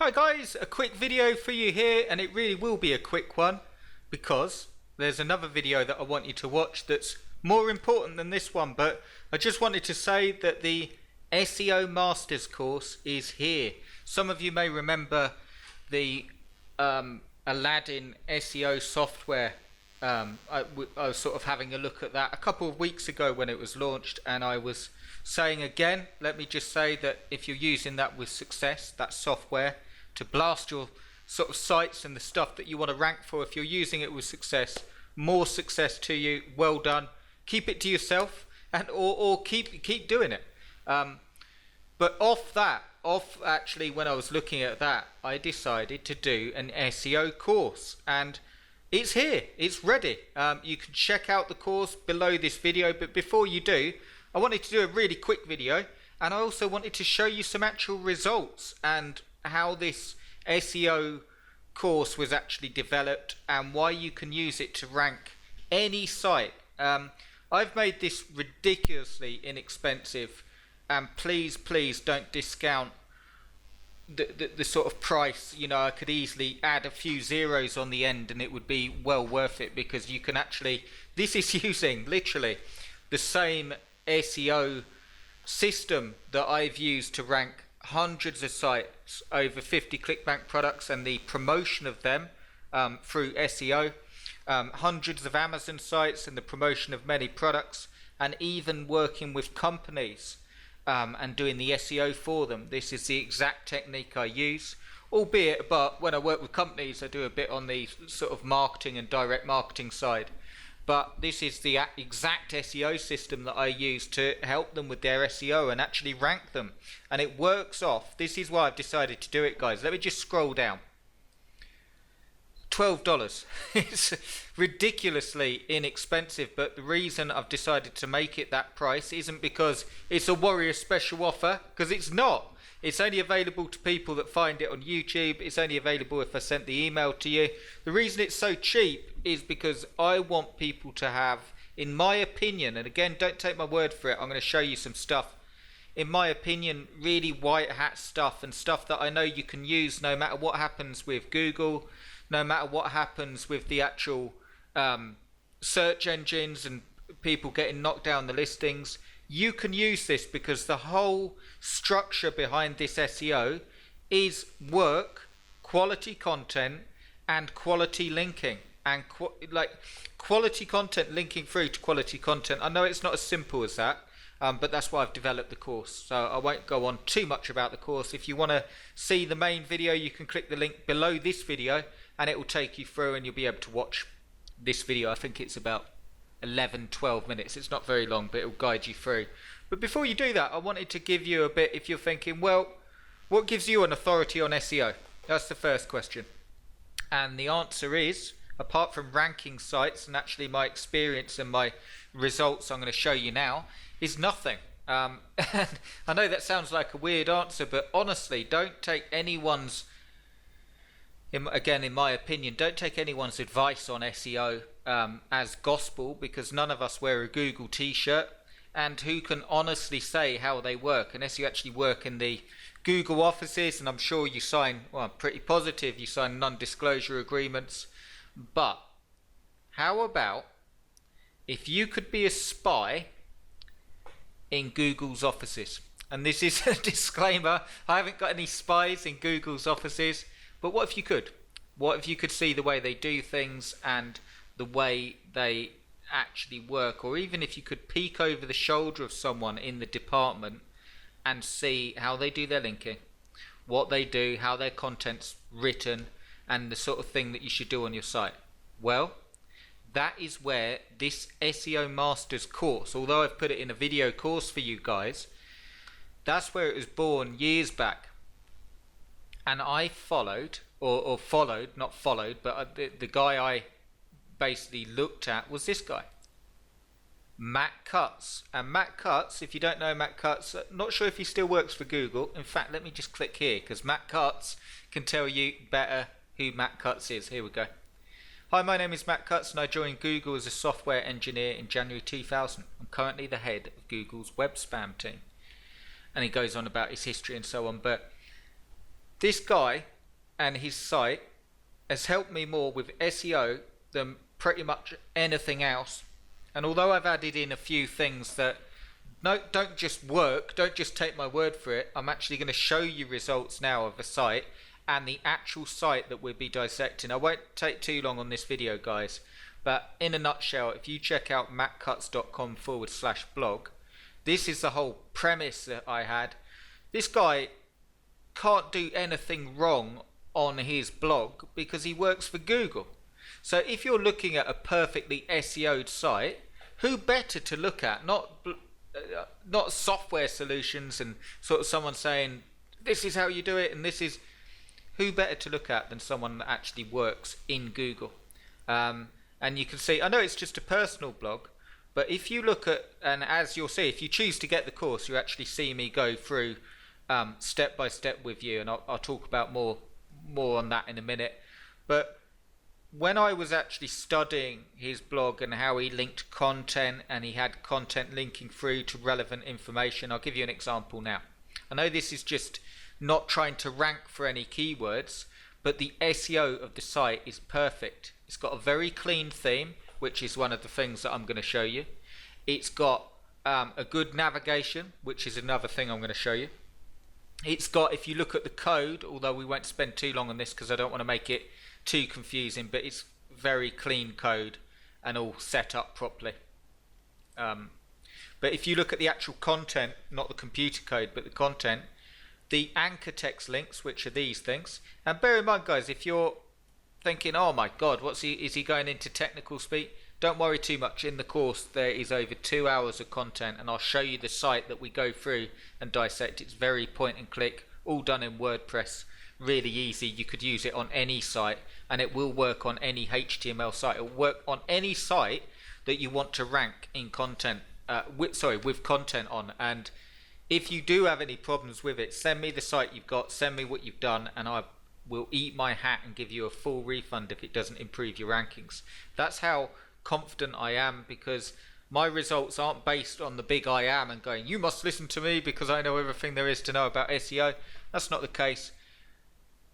Hi guys, a quick video for you here, and it really will be a quick one because there's another video that I want you to watch that's more important than this one. But I just wanted to say that the SEO Masters course is here. Some of you may remember the Aladdin SEO software. I was sort of having a look at that a couple of weeks ago when it was launched, and I was saying again, let me just say that if you're using that with success, that software to blast your sort of sites and the stuff that you want to rank for, if you're using it with success, more success to you, well done. Keep it to yourself, and or keep doing it. But actually when I was looking at that, I decided to do an SEO course, and it's here, it's ready. You can check out the course below this video, but before you do, I wanted to do a really quick video, and I also wanted to show you some actual results and how this SEO course was actually developed and why you can use it to rank any site. I've made this ridiculously inexpensive, and please don't discount the sort of price. You know, I could easily add a few zeros on the end and it would be well worth it, because you can actually, this is using literally the same SEO system that I've used to rank hundreds of sites, over 50 ClickBank products and the promotion of them through SEO, hundreds of Amazon sites and the promotion of many products, and even working with companies and doing the SEO for them. This is the exact technique I use, albeit, but when I work with companies I do a bit on the sort of marketing and direct marketing side. But this is the exact SEO system that I use to help them with their SEO and actually rank them. And it works off. This is why I've decided to do it, guys. Let me just scroll down. $12. It's ridiculously inexpensive, but the reason I've decided to make it that price isn't because it's a Warrior special offer, because it's not. It's only available to people that find it on YouTube. It's only available if I sent the email to you. The reason it's so cheap is because I want people to have, in my opinion, and again, don't take my word for it, I'm going to show you some stuff, in my opinion, really white hat stuff, and stuff that I know you can use no matter what happens with Google, no matter what happens with the actual search engines and people getting knocked down the listings. You can use this because the whole structure behind this SEO is work, quality content, and quality linking, and quality content linking through to quality content. I know it's not as simple as that, but that's why I've developed the course. So I won't go on too much about the course. If you want to see the main video, you can click the link below this video and it will take you through, and you'll be able to watch this video. I think it's about 11-12 minutes. It's not very long, but it will guide you through. But before you do that, I wanted to give you a bit, if you're thinking, well, what gives you an authority on SEO? That's the first question. And the answer is, apart from ranking sites and actually my experience and my results I'm going to show you now, is nothing. And I know that sounds like a weird answer, but honestly, don't take anyone's, again, in my opinion, don't take anyone's advice on SEO as gospel, because none of us wear a Google t-shirt, and who can honestly say how they work unless you actually work in the Google offices, and I'm sure you sign, well, I'm pretty positive you sign non-disclosure agreements. But how about if you could be a spy in Google's offices? And this is a disclaimer, I haven't got any spies in Google's offices, but what if you could? What if you could see the way they do things and the way they actually work? Or even if you could peek over the shoulder of someone in the department and see how they do their linking, what they do, how their content's written, and the sort of thing that you should do on your site. Well, that is where this SEO Masters course, although I've put it in a video course for you guys, that's where it was born years back. And I followed, or followed, not followed, but the guy I basically looked at was this guy, Matt Cutts. And Matt Cutts, if you don't know Matt Cutts, not sure if he still works for Google. In fact, let me just click here, because Matt Cutts can tell you better who Matt Cutts is. Here we go. Hi, my name is Matt Cutts and I joined Google as a software engineer in January 2000. I'm currently the head of Google's web spam team. And he goes on about his history and so on, but this guy and his site has helped me more with SEO than pretty much anything else. And although I've added in a few things that don't just work, don't just take my word for it, I'm actually going to show you results now of a site and the actual site that we'll be dissecting. I won't take too long on this video, guys, but in a nutshell, if you check out mattcutts.com/blog, this is the whole premise that I had. This guy can't do anything wrong on his blog because he works for Google. So if you're looking at a perfectly SEO'd site, who better to look at? Not software solutions and sort of someone saying this is how you do it and this is, who better to look at than someone that actually works in Google. And you can see, I know it's just a personal blog, but if you look at, and as you'll see, if you choose to get the course, you actually see me go through step by step with you, and I'll talk about more on that in a minute. But when I was actually studying his blog and how he linked content, and he had content linking through to relevant information, I'll give you an example now. I know this is just not trying to rank for any keywords, but the SEO of the site is perfect. It's got a very clean theme, which is one of the things that I'm going to show you. It's got a good navigation, which is another thing I'm going to show you. It's got, if you look at the code, although we won't spend too long on this because I don't want to make it too confusing, but it's very clean code and all set up properly. But if you look at the actual content, not the computer code, but the content, the anchor text links, which are these things, and bear in mind, guys, if you're thinking, oh my god, is he going into technical speak? Don't worry too much. In the course there is over 2 hours of content, and I'll show you the site that we go through and dissect. It's very point and click, all done in WordPress, really easy. You could use it on any site, and it will work on any HTML site. It will work on any site that you want to rank in content, with content on. And if you do have any problems with it, send me the site you've got, send me what you've done, and I will eat my hat and give you a full refund if it doesn't improve your rankings. That's how confident I am, because my results aren't based on the big I am and going, you must listen to me because I know everything there is to know about SEO. That's not the case.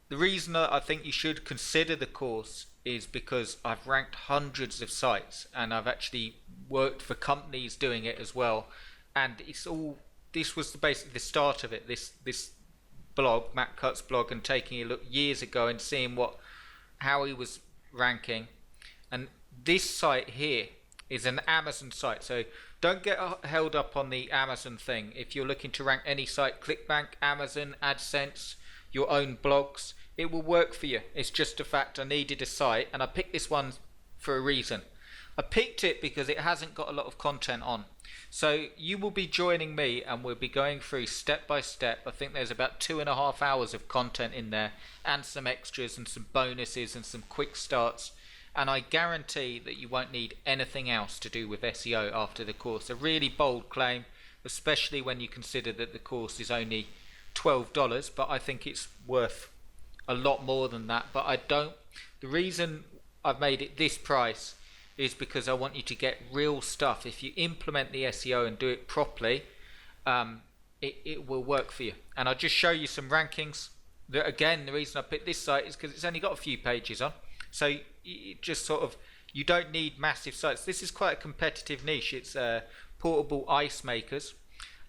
The reason that I think you should consider the course is because I've ranked hundreds of sites, and I've actually worked for companies doing it as well, and it's all, this was basically the start of it, this blog, Matt Cutts blog, and taking a look years ago and seeing how he was ranking. And this site here is an Amazon site, so don't get held up on the Amazon thing. If you're looking to rank any site, ClickBank, Amazon, AdSense, your own blogs, it will work for you. It's just a fact. I needed a site, and I picked this one for a reason. I picked it because it hasn't got a lot of content on. So you will be joining me, and we'll be going through step by step. I think there's about 2.5 hours of content in there, and some extras and some bonuses and some quick starts. And I guarantee that you won't need anything else to do with SEO after the course. A really bold claim, especially when you consider that the course is only $12, but I think it's worth a lot more than that. But the reason I've made it this price is because I want you to get real stuff. If you implement the SEO and do it properly, it will work for you. And I'll just show you some rankings. Again, the reason I picked this site is because it's only got a few pages on. So it just sort of, you don't need massive sites. This is quite a competitive niche. It's portable ice makers.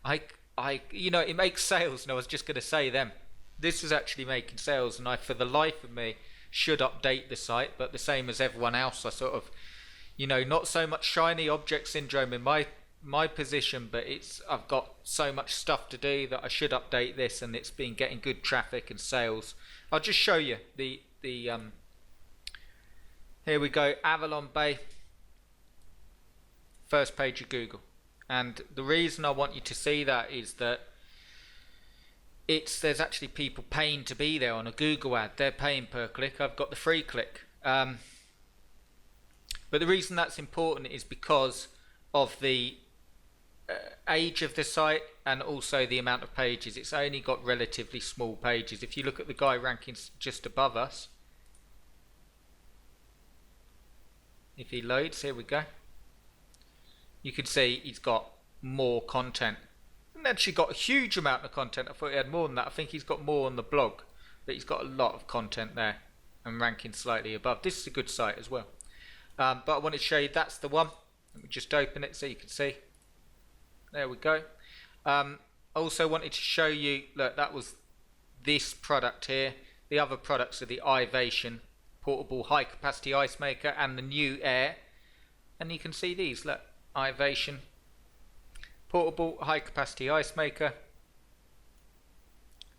It makes sales, and I was just going to say them. This is actually making sales, and I, for the life of me, should update the site, but the same as everyone else, I sort of, not so much shiny object syndrome in my position, but I've got so much stuff to do that I should update this, and it's been getting good traffic and sales. I'll just show you the here we go, Avalon Bay, first page of Google. And the reason I want you to see that is that there's actually people paying to be there on a Google ad. They're paying per click. I've got the free click. But the reason that's important is because of the age of the site, and also the amount of pages. It's only got relatively small pages. If you look at the guy ranking just above us, if he loads, here we go, you can see he's got more content. And actually got a huge amount of content. I thought he had more than that. I think he's got more on the blog. but he's got a lot of content there and ranking slightly above. This is a good site as well. But I wanted to show you that's the one. Let me just open it so you can see. There we go. I also wanted to show you, look, that was this product here. The other products are the Ivation portable high capacity ice maker and the new Air. And you can see these, look, Ivation portable high capacity ice maker.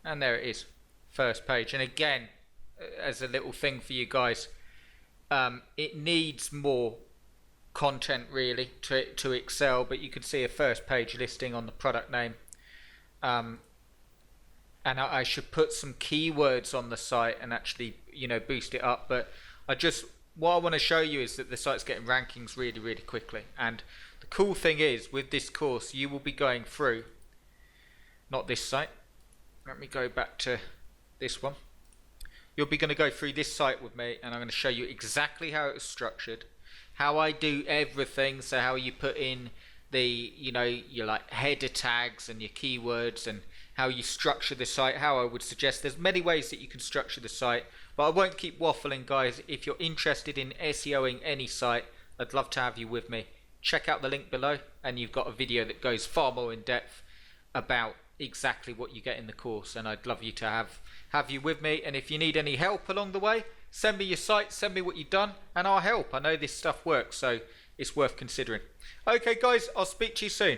And there it is, first page. And again, as a little thing for you guys, it needs more content really to excel, but you can see a first page listing on the product name. And I should put some keywords on the site and actually, you know, boost it up. But what I want to show you is that the site's getting rankings really, really quickly. And the cool thing is, with this course, you will be going through, not this site. Let me go back to this one. You'll be going to go through this site with me, and I'm going to show you exactly how it's structured, how I do everything. So how you put in the, you know, your like header tags and your keywords, and how you structure the site, how I would suggest. There's many ways that you can structure the site, but I won't keep waffling, guys. If you're interested in SEOing any site, I'd love to have you with me. Check out the link below, and you've got a video that goes far more in depth about exactly what you get in the course, and I'd love you to have you with me. And if you need any help along the way, send me your site, send me what you've done, and I'll help. I know this stuff works, so it's worth considering. Okay guys, I'll speak to you soon.